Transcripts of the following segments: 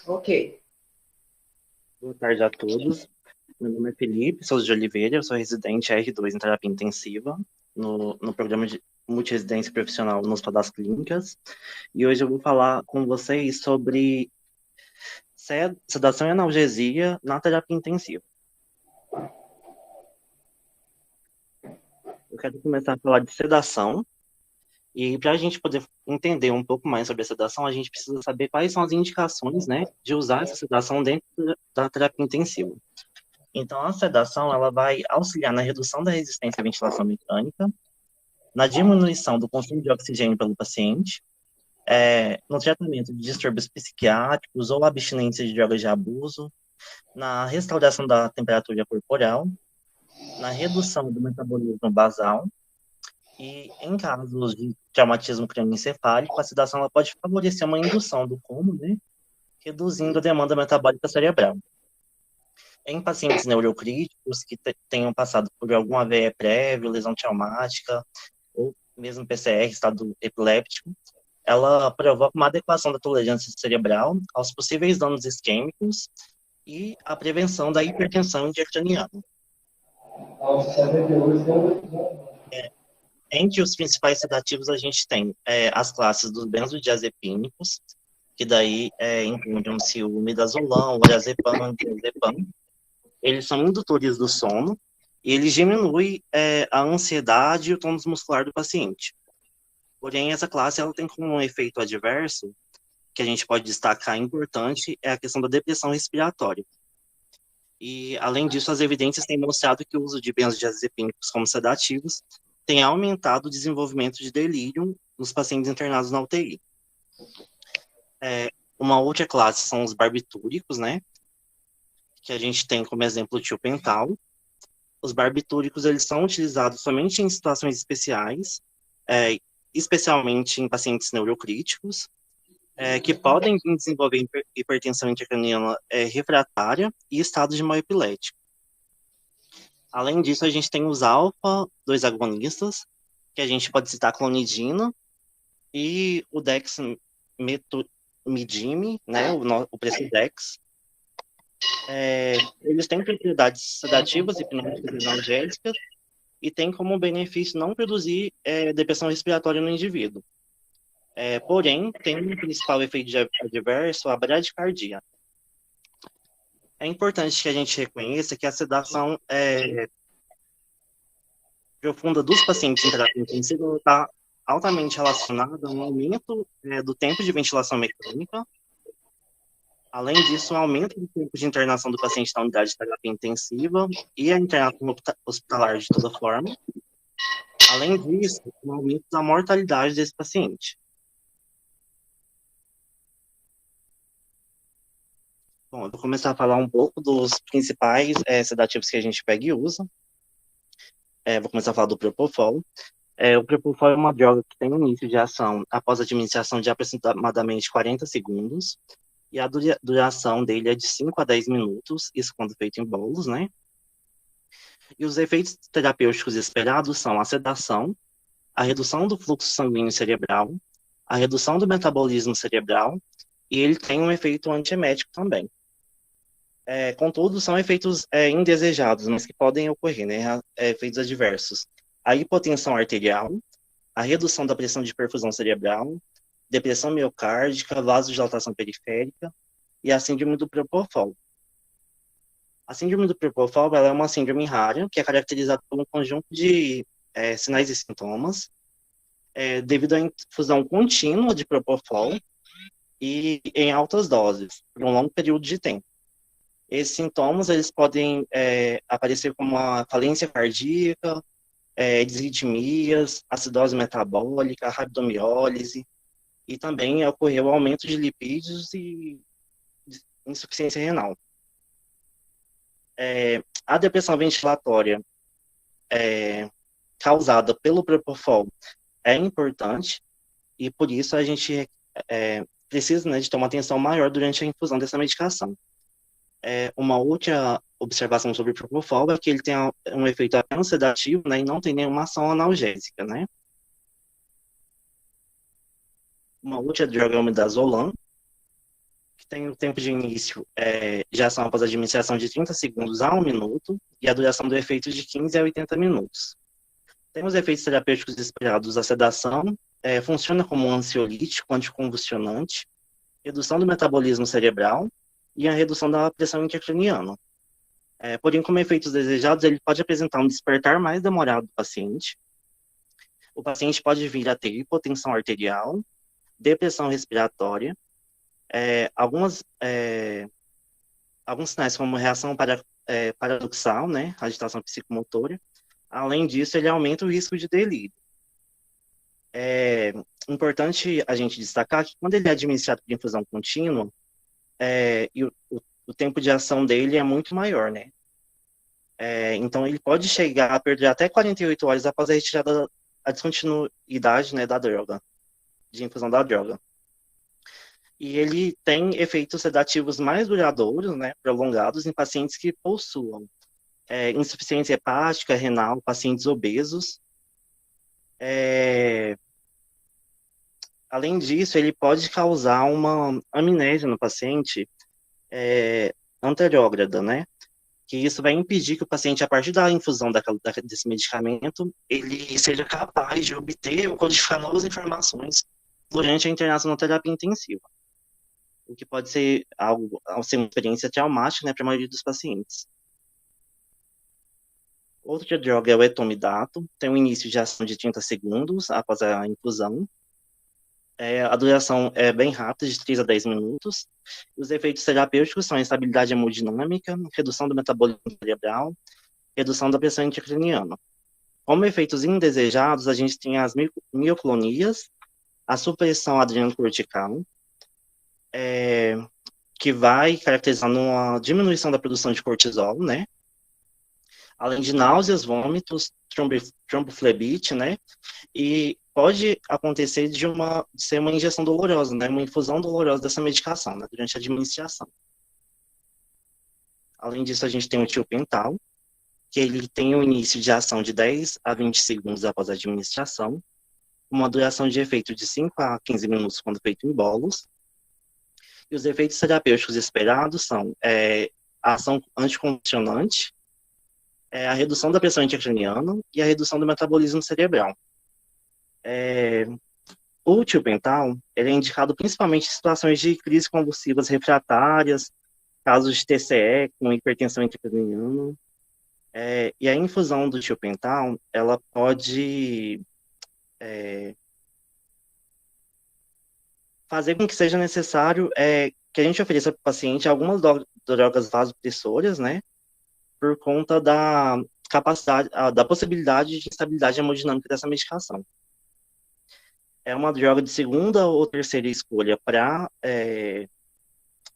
Ok. Boa tarde a todos. Meu nome é Felipe Souza de Oliveira, eu sou residente R2 em terapia intensiva no programa de multiresidência profissional no Hospital das Clínicas. E hoje eu vou falar com vocês sobre sedação e analgesia na terapia intensiva. Eu quero começar a falar de sedação. E para a gente poder entender um pouco mais sobre a sedação, a gente precisa saber quais são as indicações, né, de usar essa sedação dentro da terapia intensiva. Então, a sedação ela vai auxiliar na redução da resistência à ventilação mecânica, na diminuição do consumo de oxigênio pelo paciente, no tratamento de distúrbios psiquiátricos ou abstinência de drogas de abuso, na restauração da temperatura corporal, na redução do metabolismo basal e, em casos de traumatismo crânioencefálico, a sedação ela pode favorecer uma indução do coma, né, reduzindo a demanda metabólica cerebral. Em pacientes neurocríticos que tenham passado por algum AVE prévio, lesão traumática, ou mesmo PCR, estado epiléptico, ela provoca uma adequação da tolerância cerebral aos possíveis danos isquêmicos e a prevenção da hipertensão intracraniana. Entre os principais sedativos, a gente tem as classes dos benzodiazepínicos, que daí incluem-se o midazolam, o orazepam, o diazepam. Eles são indutores do sono e eles diminuem a ansiedade e o tônus muscular do paciente. Porém, essa classe ela tem como um efeito adverso, que a gente pode destacar importante, é a questão da depressão respiratória. E, além disso, as evidências têm mostrado que o uso de benzodiazepínicos como sedativos tem aumentado o desenvolvimento de delírio nos pacientes internados na UTI. Uma outra classe são os barbitúricos, né? Que a gente tem como exemplo o tiopental. Os barbitúricos, eles são utilizados somente em situações especiais, especialmente em pacientes neurocríticos, que podem desenvolver hipertensão intracraniana refratária e estado de mal epilético. Além disso, a gente tem os alfa-2 agonistas, que a gente pode citar a clonidina e o dexmedetomidine, né, o Precedex. Eles têm propriedades sedativas, hipnóticas e analgésicas e têm como benefício não produzir depressão respiratória no indivíduo. Porém, tem um principal efeito adverso, a bradicardia. É importante que a gente reconheça que a sedação profunda dos pacientes em terapia intensiva está altamente relacionada a um aumento do tempo de ventilação mecânica. Além disso, um aumento do tempo de internação do paciente na unidade de terapia intensiva e a internação hospitalar de toda forma. Além disso, um aumento da mortalidade desse paciente. Bom, eu vou começar a falar um pouco dos principais sedativos que a gente pega e usa. Vou começar a falar do Propofol. O Propofol é uma droga que tem início de ação após a administração de aproximadamente 40 segundos, e a duração dele é de 5 a 10 minutos, isso quando feito em bolos, né? E os efeitos terapêuticos esperados são a sedação, a redução do fluxo sanguíneo cerebral, a redução do metabolismo cerebral, e ele tem um efeito antiemético também. Contudo, são efeitos indesejados, mas que podem ocorrer, né? Efeitos adversos. A hipotensão arterial, a redução da pressão de perfusão cerebral, depressão miocárdica, vasodilatação periférica e a síndrome do Propofol. A síndrome do Propofol ela é uma síndrome rara, que é caracterizada por um conjunto de sinais e sintomas, devido à infusão contínua de Propofol e em altas doses, por um longo período de tempo. Esses sintomas eles podem aparecer como a falência cardíaca, disritmias, acidose metabólica, rabdomiólise, e também ocorreu aumento de lipídios e insuficiência renal. A depressão ventilatória causada pelo Propofol é importante, e por isso a gente precisa, né, de ter uma atenção maior durante a infusão dessa medicação. Uma outra observação sobre o Propofol é que ele tem um efeito apenas sedativo, né, e não tem nenhuma ação analgésica, né? Uma outra droga é o midazolam. que tem o tempo de início de ação após a administração de 30 segundos a 1 minuto, e a duração do efeito de 15 a 80 minutos. Tem os efeitos terapêuticos esperados. A sedação funciona como um ansiolítico, anticonvulsionante, redução do metabolismo cerebral e a redução da pressão intracraniana. Porém, como efeitos desejados, ele pode apresentar um despertar mais demorado do paciente. O paciente pode vir a ter hipotensão arterial, depressão respiratória, alguns sinais como reação paradoxal, né, agitação psicomotora. Além disso, ele aumenta o risco de delírio. É importante a gente destacar que quando ele é administrado por infusão contínua, e o tempo de ação dele é muito maior, né? Então, ele pode chegar a perder até 48 horas após a retirada, a descontinuidade, né, da droga, de infusão da droga. E ele tem efeitos sedativos mais duradouros, né, prolongados, em pacientes que possuam insuficiência hepática, renal, pacientes obesos. Além disso, ele pode causar uma amnésia no paciente anterógrada, né? Que isso vai impedir que o paciente, a partir da infusão desse medicamento, ele seja capaz de obter ou codificar novas informações durante a internação na terapia intensiva, o que pode ser uma experiência traumática, né, para a maioria dos pacientes. Outra droga é o etomidato, tem um início de ação de 30 segundos após a infusão. A duração é bem rápida, de 3 a 10 minutos. Os efeitos terapêuticos são a estabilidade hemodinâmica, redução do metabolismo cerebral, redução da pressão intracraniana. Como efeitos indesejados, a gente tem as mioclonias, a supressão adrenocortical, que vai caracterizar uma diminuição da produção de cortisol, né? Além de náuseas, vômitos, tromboflebite, né? E pode acontecer de ser uma injeção dolorosa, né? Uma infusão dolorosa dessa medicação, né? Durante a administração. Além disso, a gente tem o tiopental, que ele tem um início de ação de 10 a 20 segundos após a administração, uma duração de efeito de 5 a 15 minutos quando feito em bolos. E os efeitos terapêuticos esperados são a ação anticonvulsionante, a redução da pressão intracraniana e a redução do metabolismo cerebral. O tiopental, ele é indicado principalmente em situações de crises convulsivas refratárias, casos de TCE com hipertensão intracraniana. E a infusão do tiopental, ela pode fazer com que seja necessário que a gente ofereça para o paciente algumas drogas vasopressoras, né, por conta da capacidade, da possibilidade de instabilidade hemodinâmica dessa medicação. É uma droga de segunda ou terceira escolha para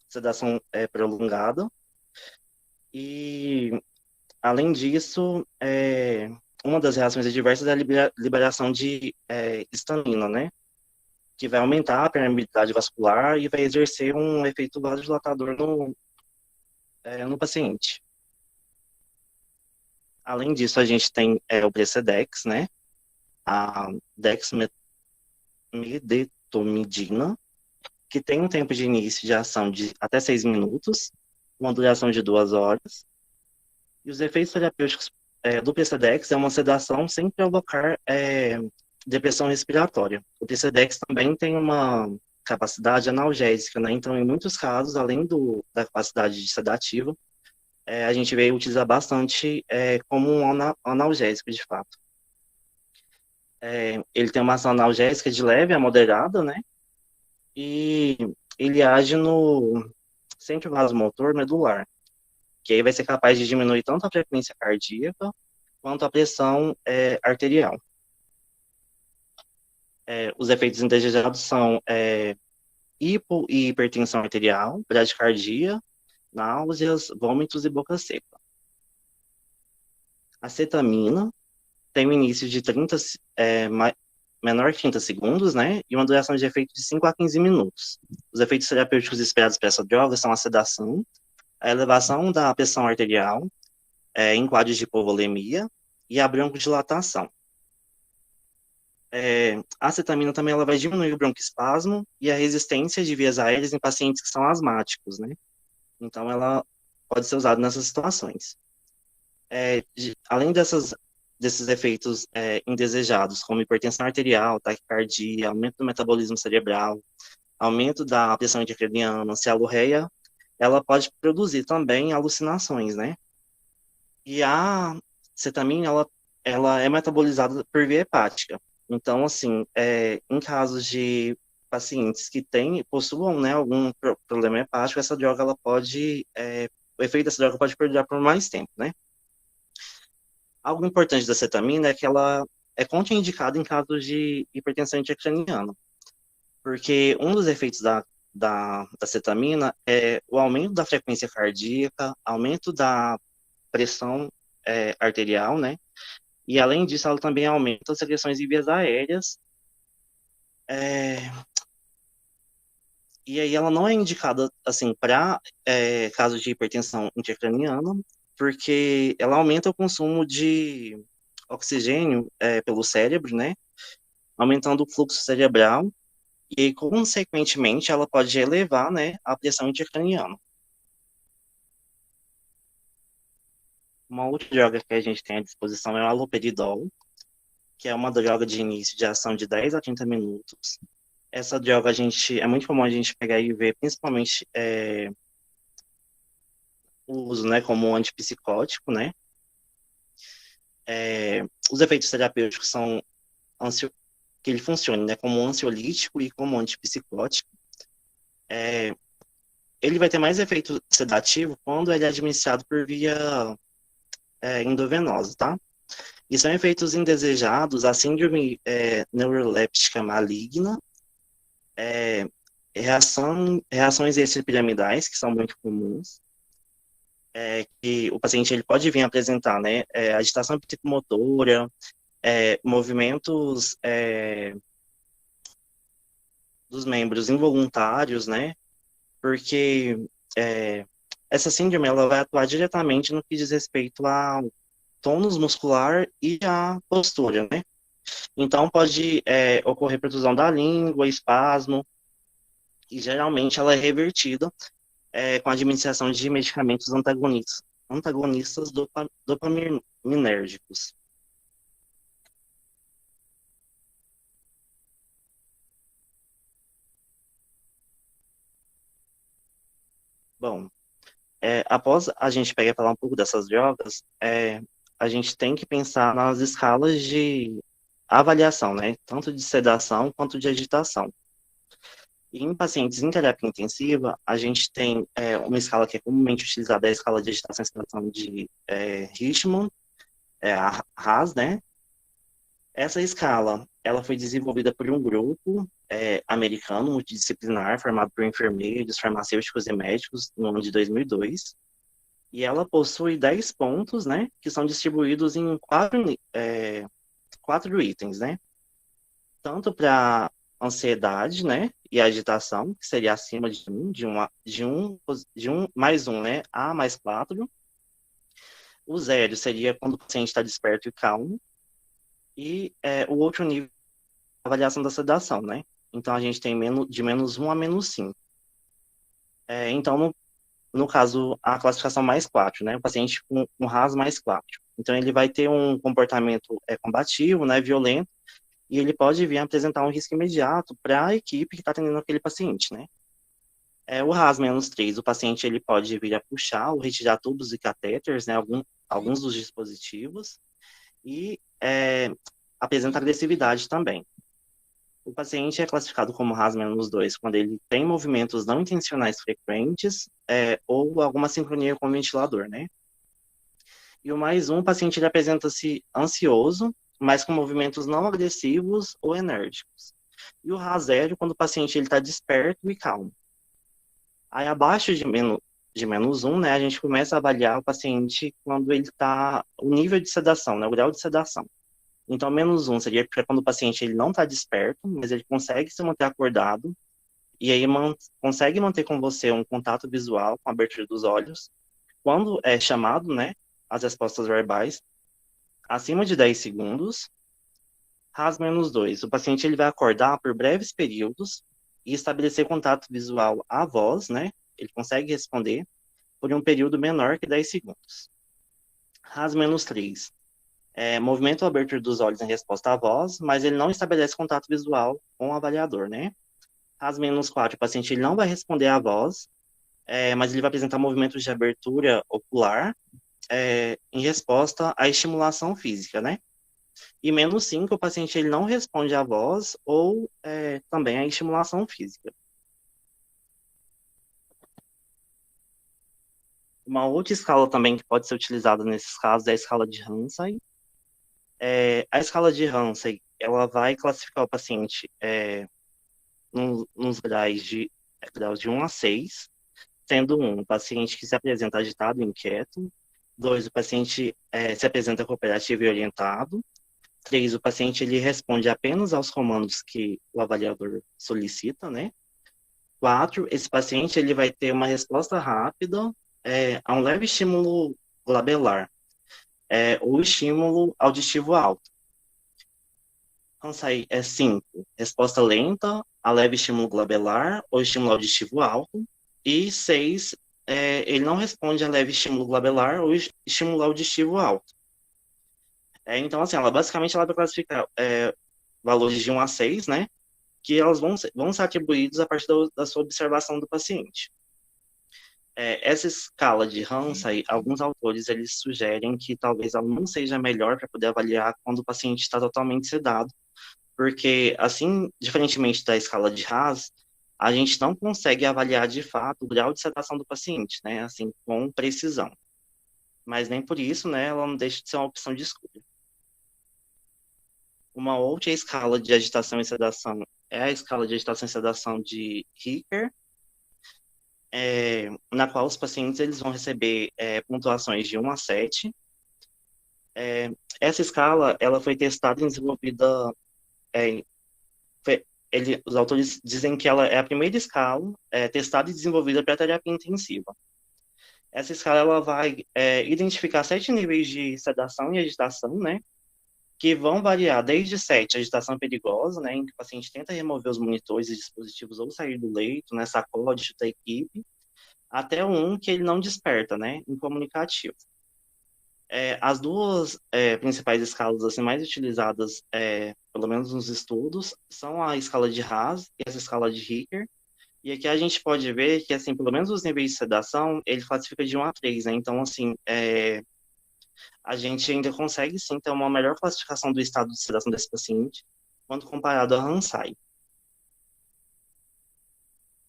sedação prolongada. E, além disso, uma das reações adversas é a liberação de histamina, né? Que vai aumentar a permeabilidade vascular e vai exercer um efeito vasodilatador no paciente. Além disso, a gente tem o Precedex, né? A dexmedetomidina, que tem um tempo de início de ação de até 6 minutos, uma duração de 2 horas. E os efeitos terapêuticos do Precedex é uma sedação sem provocar depressão respiratória. O Precedex também tem uma capacidade analgésica, né? Então, em muitos casos, além da capacidade de sedativa, a gente veio utilizar bastante como um analgésico, de fato. Ele tem uma ação analgésica de leve a moderada, né? E ele age no centro vasomotor medular, que aí vai ser capaz de diminuir tanto a frequência cardíaca quanto a pressão arterial. Os efeitos indesejados são hipo e hipertensão arterial, bradicardia, náuseas, vômitos e boca seca. A cetamina tem um início de menor que 30 segundos, né, e uma duração de efeito de 5 a 15 minutos. Os efeitos terapêuticos esperados para essa droga são a sedação, a elevação da pressão arterial, em quadros de hipovolemia, e a broncodilatação. A acetamina também ela vai diminuir o broncoespasmo e a resistência de vias aéreas em pacientes que são asmáticos, né? Então, ela pode ser usada nessas situações. Além desses efeitos indesejados, como hipertensão arterial, taquicardia, aumento do metabolismo cerebral, aumento da pressão intracraniana, cialorreia, ela pode produzir também alucinações, né? E a cetamina, ela é metabolizada por via hepática. Então, assim, em casos de pacientes que possuam, né, algum problema hepático, essa droga, o efeito dessa droga pode perdurar por mais tempo, né? Algo importante da cetamina é que ela é contraindicada em casos de hipertensão intracraniana, porque um dos efeitos da cetamina é o aumento da frequência cardíaca, aumento da pressão arterial, né? E além disso, ela também aumenta as secreções em vias aéreas. É, e aí ela não é indicada assim para casos de hipertensão intracraniana, porque ela aumenta o consumo de oxigênio pelo cérebro, né? Aumentando o fluxo cerebral e, consequentemente, ela pode elevar, né, a pressão intracraniana. Uma outra droga que a gente tem à disposição é o haloperidol, que é uma droga de início de ação de 10 a 30 minutos. Essa droga é muito comum a gente pegar e ver, principalmente o uso, né, como antipsicótico, né? Os efeitos terapêuticos são que ele funcione, né, como ansiolítico e como antipsicótico. Ele vai ter mais efeito sedativo quando ele é administrado por via endovenosa, tá? E são efeitos indesejados, a síndrome neuroléptica maligna, reações extrapiramidais, que são muito comuns, que o paciente ele pode vir apresentar, né, agitação psicomotora, movimentos dos membros involuntários, né, porque essa síndrome ela vai atuar diretamente no que diz respeito ao tônus muscular e à postura, né? Então pode ocorrer protusão da língua, espasmo, e geralmente ela é revertida com a administração de medicamentos antagonistas dopaminérgicos. Bom, após a gente pegar e falar um pouco dessas drogas, a gente tem que pensar nas escalas de avaliação, né? Tanto de sedação quanto de agitação. E em pacientes em terapia intensiva, a gente tem uma escala que é comumente utilizada, é a escala de agitação e sedação de Richmond, a RAS, né? Essa escala, ela foi desenvolvida por um grupo americano multidisciplinar, formado por enfermeiros, farmacêuticos e médicos, no ano de 2002. E ela possui 10 pontos, né, que são distribuídos em quatro itens, né? Tanto para ansiedade, né, e agitação, que seria acima de um mais um, né, A mais 4. O zero seria quando o paciente está desperto e calmo. E o outro nível é a avaliação da sedação, né? Então, a gente tem de -1 a -5. Então, no caso, a classificação mais 4, né? O paciente com RAS mais 4. Então, ele vai ter um comportamento combativo, né, violento, e ele pode vir a apresentar um risco imediato para a equipe que está atendendo aquele paciente, né? O RAS -3, o paciente ele pode vir a puxar ou retirar tubos e catéteres, né, alguns dos dispositivos, e apresenta agressividade também. O paciente é classificado como RAS -2 quando ele tem movimentos não intencionais frequentes ou alguma sincronia com o ventilador, né? E o mais 1, o paciente ele apresenta-se ansioso, mas com movimentos não agressivos ou enérgicos. E o RAS 0 quando o paciente está desperto e calmo. Aí abaixo de -1, né, a gente começa a avaliar o paciente quando ele está, o nível de sedação, né, o grau de sedação. Então, -1 seria quando o paciente ele não está desperto, mas ele consegue se manter acordado, e aí consegue manter com você um contato visual com a abertura dos olhos. Quando é chamado, né, as respostas verbais, acima de 10 segundos, RAS-2, o paciente ele vai acordar por breves períodos e estabelecer contato visual à voz, né? Ele consegue responder por um período menor que 10 segundos. RAS-3, movimento ou abertura dos olhos em resposta à voz, mas ele não estabelece contato visual com o avaliador, né? RAS-4, o paciente ele não vai responder à voz, mas ele vai apresentar movimentos de abertura ocular em resposta à estimulação física, né? E -5, o paciente ele não responde à voz ou também à estimulação física. Uma outra escala também que pode ser utilizada nesses casos é a escala de Ramsay. A escala de Ramsay, ela vai classificar o paciente nos graus de 1 a 6, sendo 1, o paciente que se apresenta agitado e inquieto. 2, o paciente se apresenta cooperativo e orientado. 3, o paciente ele responde apenas aos comandos que o avaliador solicita, né? 4, esse paciente ele vai ter uma resposta rápida a um leve estímulo glabelar ou estímulo auditivo alto. Ramsay é 5, resposta lenta a leve estímulo glabelar ou estímulo auditivo alto. E 6, ele não responde a leve estímulo glabelar ou estímulo auditivo alto. Então, assim, basicamente ela vai classificar valores de 1 a 6, né? Que elas vão ser atribuídos a partir da sua observação do paciente. Essa escala de Ramsay, alguns autores eles sugerem que talvez ela não seja melhor para poder avaliar quando o paciente está totalmente sedado, porque, assim, diferentemente da escala de Haas, a gente não consegue avaliar de fato o grau de sedação do paciente, né, assim, com precisão. Mas nem por isso, né, ela não deixa de ser uma opção de escolha. Uma outra escala de agitação e sedação é a escala de agitação e sedação de Ricker, na qual os pacientes eles vão receber pontuações de 1 a 7. Essa escala ela foi testada e desenvolvida os autores dizem que ela é a primeira escala testada e desenvolvida para terapia intensiva. Essa escala ela vai identificar 7 níveis de sedação e agitação, né, que vão variar desde 7, agitação perigosa, né, em que o paciente tenta remover os monitores e dispositivos ou sair do leito, né, sacode, chuta a equipe, até um que ele não desperta, né, incomunicativo. As duas principais escalas assim, mais utilizadas, pelo menos nos estudos, são a escala de Haas e essa escala de Ricker. E aqui a gente pode ver que, assim, pelo menos os níveis de sedação, ele classifica de 1 a 3, né? Então, assim, a gente ainda consegue, sim, ter uma melhor classificação do estado de sedação desse paciente quando comparado a Ramsay.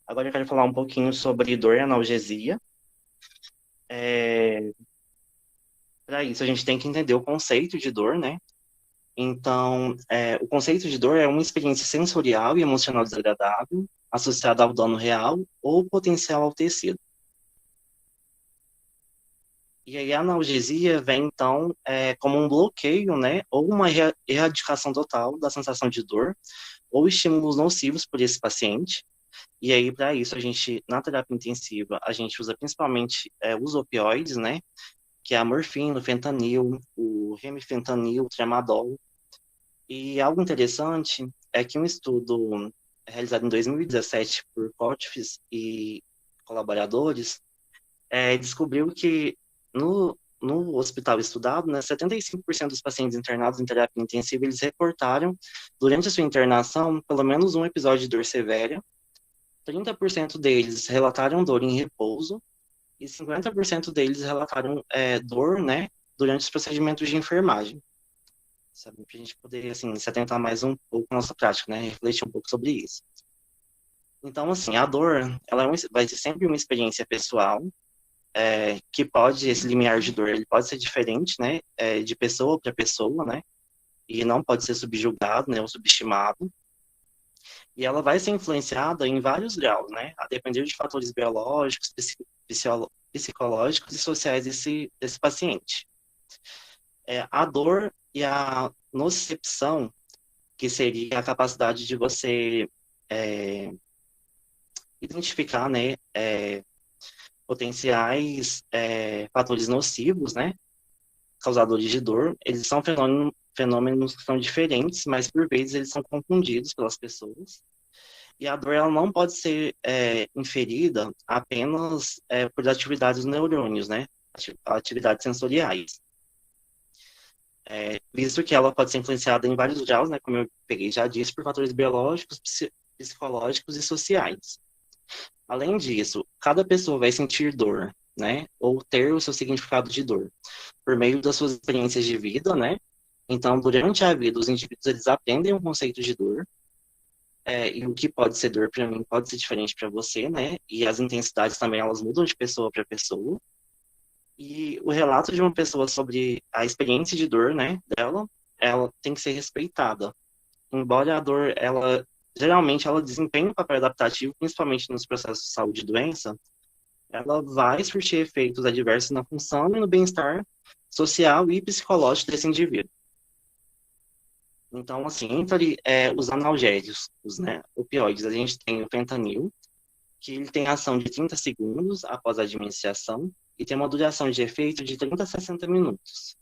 Agora eu quero falar um pouquinho sobre dor e analgesia. Para isso, a gente tem que entender o conceito de dor, né? Então, o conceito de dor é uma experiência sensorial e emocional desagradável associada ao dano real ou potencial ao tecido. E aí a analgesia vem, então, como um bloqueio, né, ou uma erradicação total da sensação de dor ou estímulos nocivos por esse paciente. E aí, para isso, a gente, na terapia intensiva, a gente usa principalmente os opioides, né, que é a morfina, o fentanil, o remifentanil, o tramadol. E algo interessante é que um estudo realizado em 2017 por Kotfis e colaboradores descobriu que no hospital estudado, né, 75% dos pacientes internados em terapia intensiva, eles reportaram, durante a sua internação, pelo menos um episódio de dor severa. 30% deles relataram dor em repouso e 50% deles relataram dor, né, durante os procedimentos de enfermagem. Sabe, para a gente poder, assim, se atentar mais um pouco à nossa prática, né, refletir um pouco sobre isso. Então, assim, a dor, ela vai ser sempre uma experiência pessoal, que pode, esse limiar de dor, ele pode ser diferente, né, de pessoa para pessoa, né, e não pode ser subjugado, né, ou subestimado. E ela vai ser influenciada em vários graus, né, a depender de fatores biológicos, psicológicos e sociais desse paciente. A dor e a nocicepção, que seria a capacidade de você identificar, né, potenciais fatores nocivos, né, causadores de dor, eles são fenômenos que são diferentes, mas por vezes eles são confundidos pelas pessoas. E a dor ela não pode ser inferida apenas por atividades dos neurônios, né? Atividades sensoriais. Visto que ela pode ser influenciada em vários graus, né? Como eu peguei já disse, por fatores biológicos, psicológicos e sociais. Além disso, cada pessoa vai sentir dor, né? Ou ter o seu significado de dor por meio das suas experiências de vida, né? Então, durante a vida, os indivíduos eles aprendem o conceito de dor, e o que pode ser dor para mim pode ser diferente para você, né? E as intensidades também elas mudam de pessoa para pessoa. E o relato de uma pessoa sobre a experiência de dor, né, dela, ela tem que ser respeitada. Embora a dor, ela geralmente ela desempenha um papel adaptativo, principalmente nos processos de saúde e doença, ela vai surtir efeitos adversos na função e no bem-estar social e psicológico desse indivíduo. Então, assim, entre os analgésicos, né, opioides, a gente tem o fentanil, que ele tem ação de 30 segundos após a administração e tem uma duração de efeito de 30 a 60 minutos.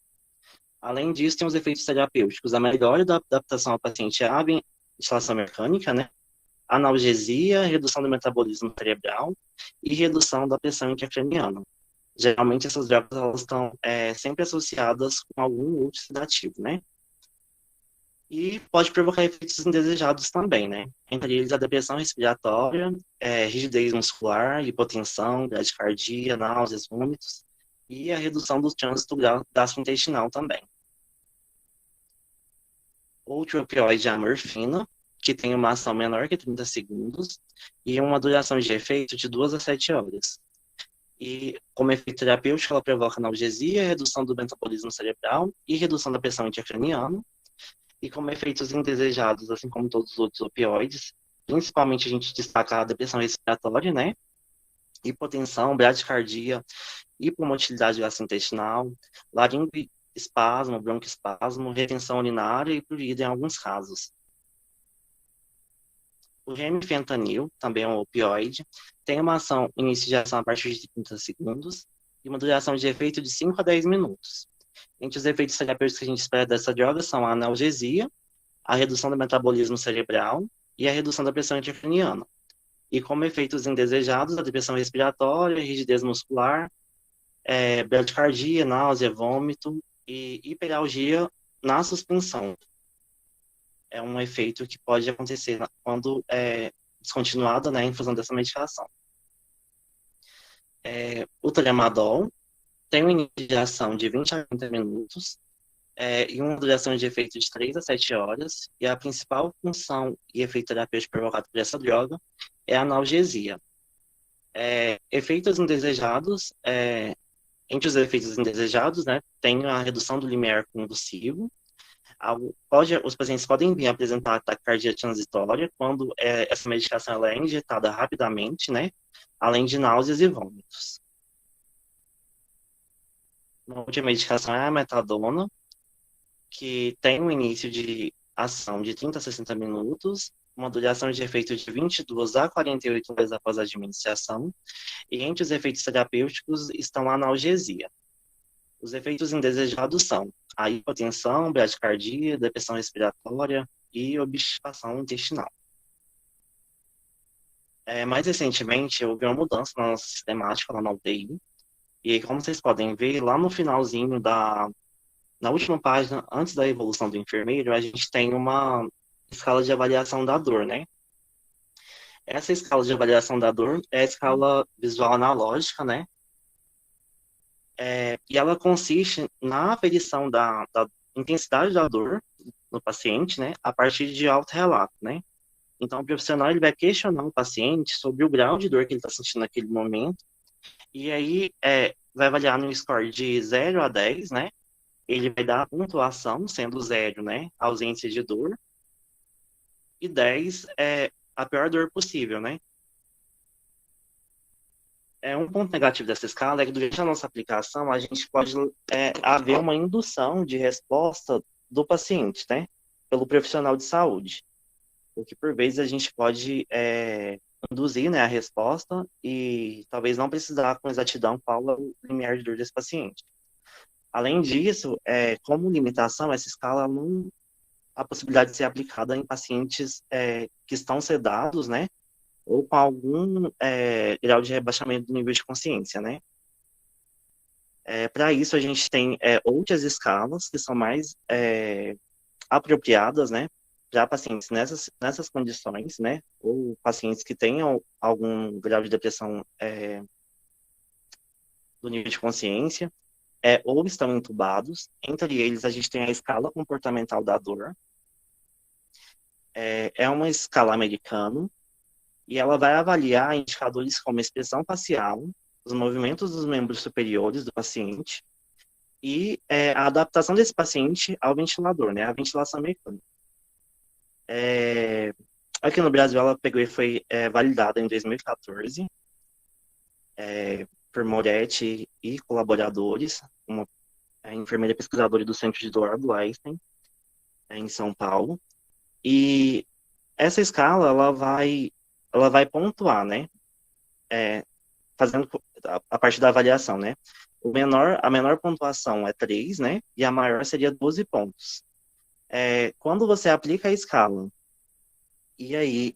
Além disso, tem os efeitos terapêuticos, a melhora da adaptação ao paciente à ventilação mecânica, né, analgesia, redução do metabolismo cerebral e redução da pressão intracraniana. Geralmente, essas drogas elas estão sempre associadas com algum outro sedativo, né? E pode provocar efeitos indesejados também, né? Entre eles a depressão respiratória, rigidez muscular, hipotensão, bradicardia, náuseas, vômitos e a redução do trânsito gastrointestinal também. Outro opioide é a morfina, que tem uma ação menor que 30 segundos e uma duração de efeito de 2 a 7 horas. E como efeito terapêutico, ela provoca analgesia, redução do metabolismo cerebral e redução da pressão intracraniana. E como efeitos indesejados, assim como todos os outros opioides, principalmente a gente destaca a depressão respiratória, né? Hipotensão, bradicardia, hipomotilidade gastrointestinal, laringoespasmo, broncoespasmo, retenção urinária e prurida em alguns casos. O remifentanil, também é um opioide, tem uma início de ação a partir de 30 segundos e uma duração de efeito de 5 a 10 minutos. Entre os efeitos terapêuticos que a gente espera dessa droga são a analgesia, a redução do metabolismo cerebral e a redução da pressão intracraniana. E como efeitos indesejados, a depressão respiratória, rigidez muscular, bradicardia, náusea, vômito e hiperalgia na suspensão. É um efeito que pode acontecer quando é descontinuada, né, a infusão dessa medicação. O tramadol tem uma início de ação de 20 a 30 minutos e uma duração de efeito de 3 a 7 horas, e a principal função e efeito terapêutico provocado por essa droga é a analgesia. Efeitos indesejados, entre os efeitos indesejados, né, tem a redução do limiar convulsivo. Os pacientes podem vir apresentar taquicardia transitória quando essa medicação ela é injetada rapidamente, né, além de náuseas e vômitos. Uma outra medicação é a metadona, que tem um início de ação de 30 a 60 minutos, uma duração de efeito de 22 a 48 horas após a administração, e entre os efeitos terapêuticos estão a analgesia. Os efeitos indesejados são a hipotensão, bradicardia, depressão respiratória e obstipação intestinal. Mais recentemente, houve uma mudança na nossa sistemática, lá na UTI, e como vocês podem ver, lá no finalzinho na última página, antes da evolução do enfermeiro, a gente tem uma escala de avaliação da dor, né? Essa escala de avaliação da dor é a escala visual analógica, né? E ela consiste na aferição da intensidade da dor no paciente, né? A partir de autorrelato, né? Então, o profissional ele vai questionar o paciente sobre o grau de dor que ele está sentindo naquele momento, e aí vai avaliar no score de 0 a 10, né? Ele vai dar a pontuação, sendo 0, né, ausência de dor, e 10 é a pior dor possível, né? Um ponto negativo dessa escala é que durante a nossa aplicação a gente pode haver uma indução de resposta do paciente, né, pelo profissional de saúde, porque por vezes a gente pode induzir, né, a resposta e talvez não precisar com exatidão qual é o limiar de dor desse paciente. Além disso, como limitação, essa escala não a possibilidade de ser aplicada em pacientes que estão sedados, né, ou com algum grau de rebaixamento do nível de consciência, né. Para isso, a gente tem outras escalas que são mais apropriadas, né, para pacientes nessas condições, né, ou pacientes que tenham algum grau de depressão do nível de consciência, ou estão entubados. Entre eles, a gente tem a escala comportamental da dor. É uma escala americana e ela vai avaliar indicadores como expressão facial, os movimentos dos membros superiores do paciente e a adaptação desse paciente ao ventilador, né, a ventilação mecânica. Aqui no Brasil, ela pegou e foi validada em 2014 por Moretti e colaboradores, uma enfermeira pesquisadora do Centro de Eduardo Einstein, em São Paulo. E essa escala, ela vai pontuar, né? Fazendo a parte da avaliação, né? A menor pontuação é 3, né? E a maior seria 12 pontos. Quando você aplica a escala, e aí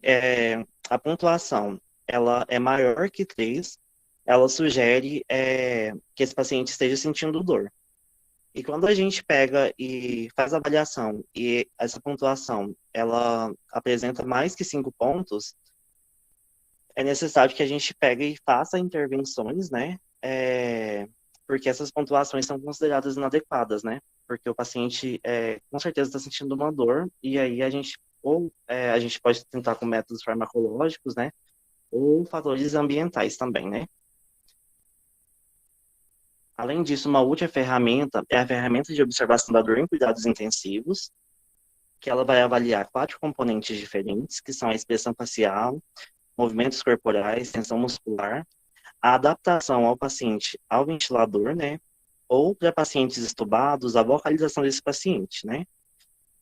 a pontuação ela é maior que 3, ela sugere que esse paciente esteja sentindo dor. E quando a gente pega e faz a avaliação e essa pontuação ela apresenta mais que 5 pontos, é necessário que a gente pegue e faça intervenções, né? Porque essas pontuações são consideradas inadequadas, né? Porque o paciente com certeza está sentindo uma dor e aí a gente pode tentar com métodos farmacológicos, né? Ou fatores ambientais também, né? Além disso, uma última ferramenta é a ferramenta de observação da dor em cuidados intensivos, que ela vai avaliar 4 componentes diferentes, que são a expressão facial, movimentos corporais, tensão muscular, a adaptação ao paciente ao ventilador, né? Ou para pacientes estubados, a vocalização desse paciente, né?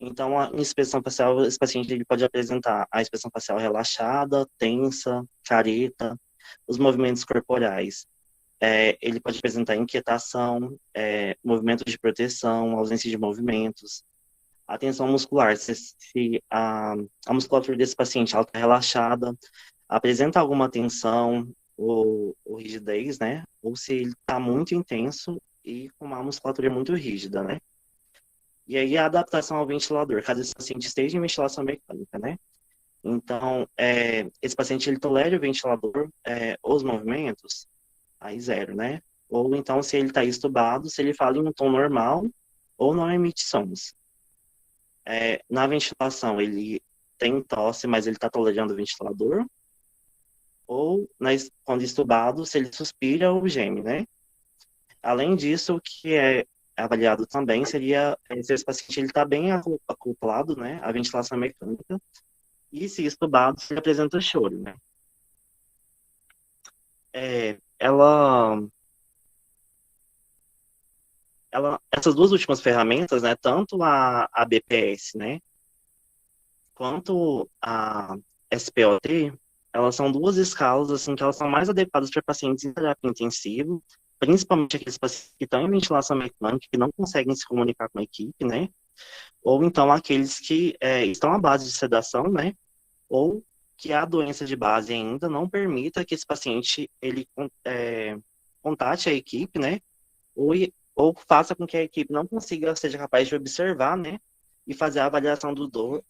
Então, a inspeção facial, esse paciente ele pode apresentar a expressão facial relaxada, tensa, careta, os movimentos corporais. Ele pode apresentar inquietação, movimento de proteção, ausência de movimentos, a tensão muscular, se a musculatura desse paciente está relaxada, apresenta alguma tensão ou rigidez, né? Ou se ele está muito intenso e com uma musculatura muito rígida, né? E aí a adaptação ao ventilador, caso esse paciente esteja em ventilação mecânica, né? Então, esse paciente ele tolera o ventilador, os movimentos, aí zero, né? Ou então, se ele está estubado, se ele fala em um tom normal ou não emite sons. Na ventilação, ele tem tosse, mas ele está tolerando o ventilador. Ou, quando estubado, se ele suspira ou geme, né? Além disso, o que é avaliado também seria se esse paciente está bem acoplado, né, à ventilação mecânica, e se estubado, se ele apresenta choro, né? É, ela, essas duas últimas ferramentas, né, tanto a BPS, né, quanto a SPOT, elas são duas escalas, assim, que elas são mais adequadas para pacientes em terapia intensiva, principalmente aqueles pacientes que estão em ventilação mecânica, que não conseguem se comunicar com a equipe, né, ou então aqueles que estão à base de sedação, né, ou que a doença de base ainda não permita que esse paciente ele contate a equipe, né, ou, ou faça com que a equipe não consiga, seja capaz de observar, né, e fazer a avaliação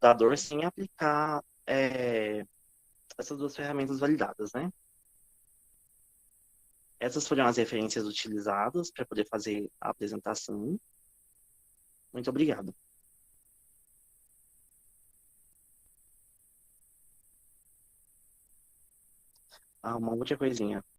da dor sem aplicar essas duas ferramentas validadas, né. Essas foram as referências utilizadas para poder fazer a apresentação. Muito obrigado. Uma outra coisinha.